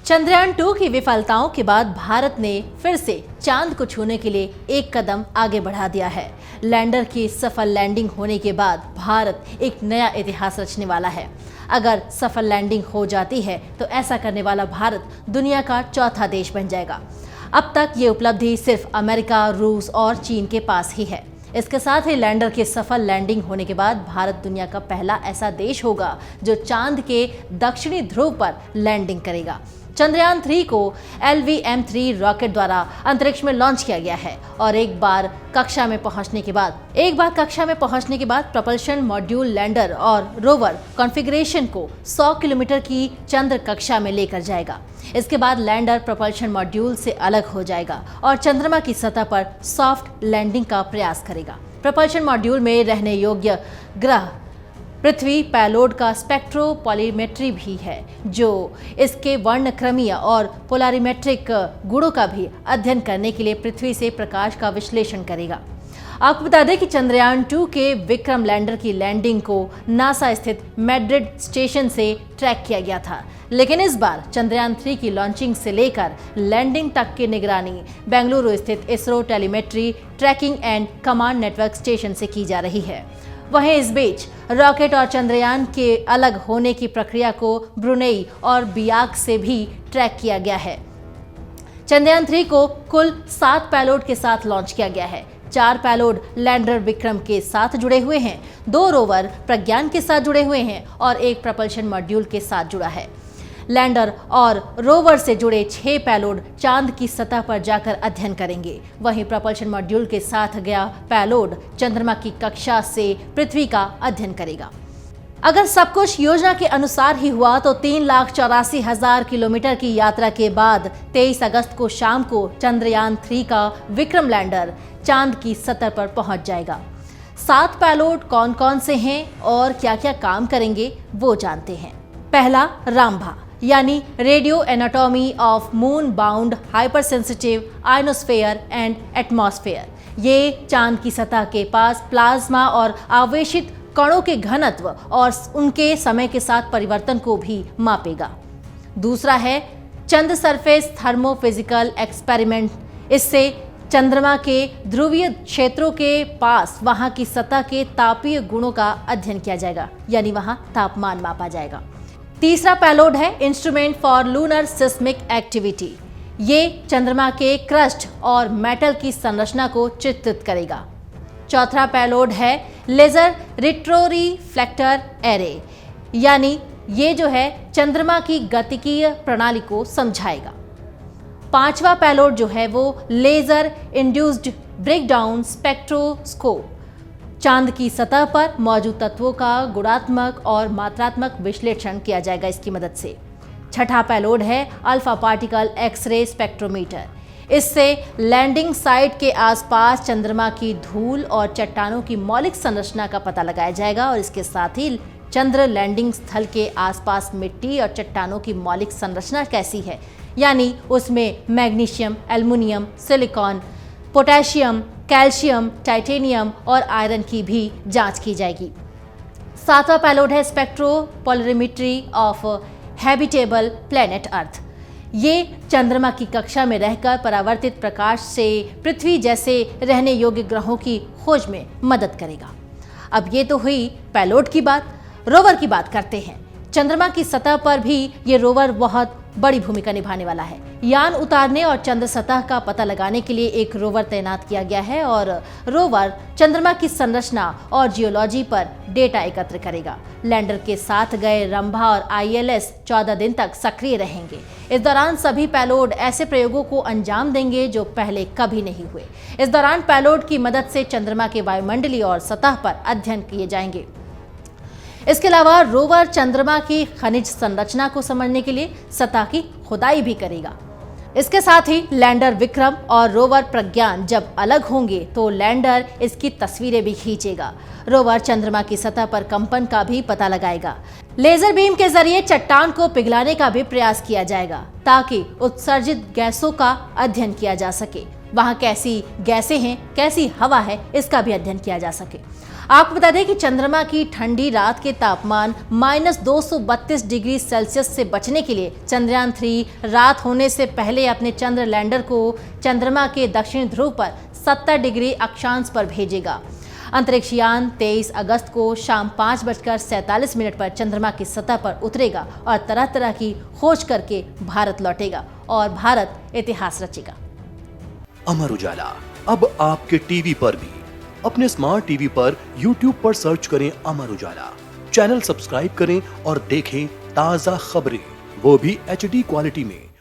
चंद्रयान 2 की विफलताओं के बाद भारत ने फिर से चांद को छूने के लिए एक कदम आगे बढ़ा दिया है। लैंडर की सफल लैंडिंग होने के बाद भारत एक नया इतिहास रचने वाला है। अगर सफल लैंडिंग हो जाती है तो ऐसा करने वाला भारत दुनिया का चौथा देश बन जाएगा। अब तक ये उपलब्धि सिर्फ अमेरिका, रूस और चीन के पास ही है। इसके साथ ही लैंडर की सफल लैंडिंग होने के बाद भारत दुनिया का पहला ऐसा देश होगा जो चांद के दक्षिणी ध्रुव पर लैंडिंग करेगा। चंद्रयान 3 को LVM-3 रॉकेट द्वारा अंतरिक्ष में लॉन्च किया गया है और एक बार कक्षा में पहुंचने के बाद प्रपल्शन मॉड्यूल लैंडर और रोवर कॉन्फ़िगरेशन को 100 किलोमीटर की चंद्र कक्षा में लेकर जाएगा। इसके बाद लैंडर प्रपल्शन मॉड्यूल से अलग हो जाएगा और चंद्रमा की सतह पर सॉफ्ट लैंडिंग का प्रयास करेगा। प्रपल्शन मॉड्यूल में रहने योग्य ग्रह पृथ्वी पेलोड का स्पेक्ट्रोपॉलीमेट्री भी है, जो इसके वर्णक्रमीय और पोलारिमेट्रिक गुणों का भी अध्ययन करने के लिए पृथ्वी से प्रकाश का विश्लेषण करेगा। आपको बता दें कि चंद्रयान 2 के विक्रम लैंडर की लैंडिंग को नासा स्थित मैड्रिड स्टेशन से ट्रैक किया गया था, लेकिन इस बार चंद्रयान 3 की लॉन्चिंग से लेकर लैंडिंग तक की निगरानी बेंगलुरु स्थित ISRO telemetry tracking and command network station से की जा रही है। वहीं इस बीच रॉकेट और चंद्रयान के अलग होने की प्रक्रिया को ब्रुनेई और बियाक से भी ट्रैक किया गया है। चंद्रयान 3 को कुल 7 पेलोड के साथ लॉन्च किया गया है। 4 पेलोड लैंडर विक्रम के साथ जुड़े हुए हैं, 2 रोवर प्रज्ञान के साथ जुड़े हुए हैं और 1 प्रपल्शन मॉड्यूल के साथ जुड़ा है। लैंडर और रोवर से जुड़े 6 पेलोड चांद की सतह पर जाकर अध्ययन करेंगे। वहीं प्रपल्शन मॉड्यूल के साथ गया पेलोड चंद्रमा की कक्षा से पृथ्वी का अध्ययन करेगा। अगर सब कुछ योजना के अनुसार ही हुआ तो 3,84,000 किलोमीटर की यात्रा के बाद 23 अगस्त को शाम को चंद्रयान 3 का विक्रम लैंडर चांद की सतह पर पहुंच जाएगा। 7 पेलोड कौन कौन से हैं और क्या क्या काम करेंगे वो जानते हैं। पहला, रामभा यानी radio anatomy of moon bound hyper sensitive ionosphere and atmosphere. ये चांद की सतह के पास प्लाज्मा और आवेशित कणों के घनत्व और उनके समय के साथ परिवर्तन को भी मापेगा। दूसरा है चंद्र सरफेस थर्मोफिजिकल एक्सपेरिमेंट। इससे चंद्रमा के ध्रुवीय क्षेत्रों के पास वहां की सतह के तापीय गुणों का अध्ययन किया जाएगा, यानी वहां तापमान मापा जाएगा। तीसरा पेलोड है instrument for lunar seismic activity. ये चंद्रमा के क्रस्ट और मेटल की संरचना को चित्रित करेगा। चौथा पेलोड है लेजर रिट्रोरिफ्लेक्टर एरे, यानी ये जो है चंद्रमा की गतिकीय प्रणाली को समझाएगा। पांचवा पेलोड जो है वो लेजर इंड्यूस्ड ब्रेकडाउन स्पेक्ट्रोस्कोप, चांद की सतह पर मौजूद तत्वों का गुणात्मक और मात्रात्मक विश्लेषण किया जाएगा इसकी मदद से। छठा पेलोड है अल्फा पार्टिकल एक्सरे स्पेक्ट्रोमीटर। इससे लैंडिंग साइट के आसपास चंद्रमा की धूल और चट्टानों की मौलिक संरचना का पता लगाया जाएगा और इसके साथ ही चंद्र लैंडिंग स्थल के आसपास मिट्टी और चट्टानों की मौलिक संरचना कैसी है, यानी उसमें magnesium, aluminium, silicon, potassium, calcium, titanium और आयरन की भी जांच की जाएगी। सातवां पेलोड है स्पेक्ट्रोपोलरिमेट्री ऑफ हैबिटेबल प्लेनेट अर्थ। ये चंद्रमा की कक्षा में रहकर परावर्तित प्रकाश से पृथ्वी जैसे रहने योग्य ग्रहों की खोज में मदद करेगा। अब ये तो हुई पेलोड की बात। रोवर की बात करते हैं। चंद्रमा की सतह पर भी ये रोवर बहुत बड़ी भूमिका निभाने वाला है। यान उतारने और चंद्र सतह का पता लगाने के लिए एक रोवर तैनात किया गया है और रोवर चंद्रमा की संरचना और जियोलॉजी पर डेटा एकत्र करेगा। लैंडर के साथ गए रंभा और ILS 14 दिन तक सक्रिय रहेंगे। इस दौरान सभी पेलोड ऐसे प्रयोगों को अंजाम देंगे जो पहले कभी नहीं हुए। इस दौरान पेलोड की मदद से चंद्रमा के वायुमंडलीय और सतह पर अध्ययन किए जाएंगे। इसके अलावा रोवर चंद्रमा की खनिज संरचना को समझने के लिए सतह की खुदाई भी करेगा। इसके साथ ही लैंडर विक्रम और रोवर प्रज्ञान जब अलग होंगे तो लैंडर इसकी तस्वीरें भी खींचेगा। रोवर चंद्रमा की सतह पर कंपन का भी पता लगाएगा। लेजर बीम के जरिए चट्टान को पिघलाने का भी प्रयास किया जाएगा ताकि उत्सर्जित गैसों का अध्ययन किया जा सके। वहां कैसी गैसें हैं, कैसी हवा है, इसका भी अध्ययन किया जा सके। आपको बता दें कि चंद्रमा की ठंडी रात के तापमान -232 डिग्री सेल्सियस से बचने के लिए चंद्रयान 3 रात होने से पहले अपने चंद्र लैंडर को चंद्रमा के दक्षिणी ध्रुव पर 70 डिग्री अक्षांश पर भेजेगा। अंतरिक्ष यान 23 अगस्त को शाम 5:47 पर चंद्रमा की सतह पर उतरेगा और तरह तरह की खोज करके भारत लौटेगा और भारत इतिहास रचेगा। अमर उजाला अब आपके टीवी पर भी। अपने स्मार्ट टीवी पर YouTube पर सर्च करें अमर उजाला, चैनल सब्सक्राइब करें और देखें ताजा खबरें, वो भी HD क्वालिटी में।